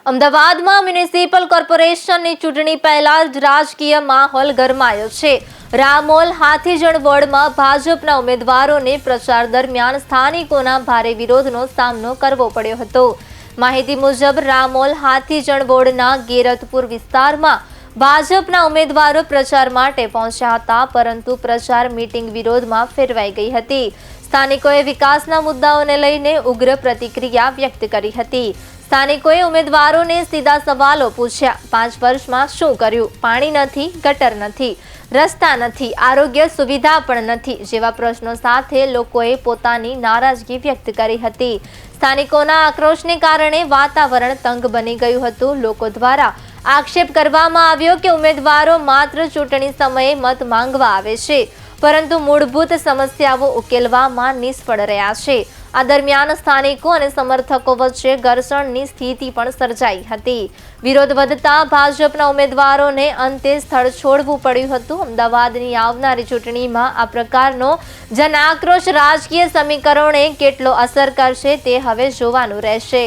અમદાવાદમાં મ્યુનિસિપલ કોર્પોરેશનની ચૂંટણી પહેલા જ રાજકીય માહોલ ગરમાયો છે। રામોલ હાથીજણ વોર્ડમાં ભાજપના ઉમેદવારોને પ્રચાર દરમિયાન સ્થાનિકોના ભારે વિરોધનો સામનો કરવો પડ્યો હતો। માહિતી મુજબ રામોલ હાથીજણ વોર્ડના ગેરતપુર વિસ્તારમાં ભાજપના ઉમેદવારો પ્રચાર માટે પહોંચ્યા હતા, પરંતુ પ્રચાર મીટિંગ વિરોધમાં ફેરવાઈ ગઈ હતી। સ્થાનિકોએ વિકાસના મુદ્દાઓને લઈને ઉગ્ર પ્રતિક્રિયા વ્યક્ત કરી હતી। સ્થાનિકોએ ઉમેદવારોને સીધા સવાલો પૂછ્યા। 5 વર્ષમાં શું કર્યું? પાણી નથી, ગટર નથી, રસ્તા નથી, આરોગ્ય સુવિધા પણ નથી જેવા પ્રશ્નો સાથે લોકોએ પોતાની નારાજગી વ્યક્ત કરી હતી। સ્થાનિકોના આક્રોશને કારણે વાતાવરણ તંગ બની ગયું હતું। લોકો દ્વારા આક્ષેપ કરવામાં આવ્યો કે ઉમેદવારો માત્ર ચૂંટણી સમયે મત માંગવા આવે છે, પરંતુ મૂળભૂત સમસ્યાઓ ઉકેલવામાં નિષ્ફળ રહ્યા છે। આ દરમિયાન સ્થાનિકો અને સમર્થકો વચ્ચે ઘર્ષણની સ્થિતિ પણ સર્જાઈ હતી। વિરોધ વધતા ભાજપના ઉમેદવારોને અંતે સ્થળ છોડવું પડ્યું હતું। અમદાવાદની આવનારી ચૂંટણીમાં આ પ્રકારનો જન આક્રોશ રાજકીય સમીકરણોને કેટલો અસર કરશે તે હવે જોવાનું રહેશે।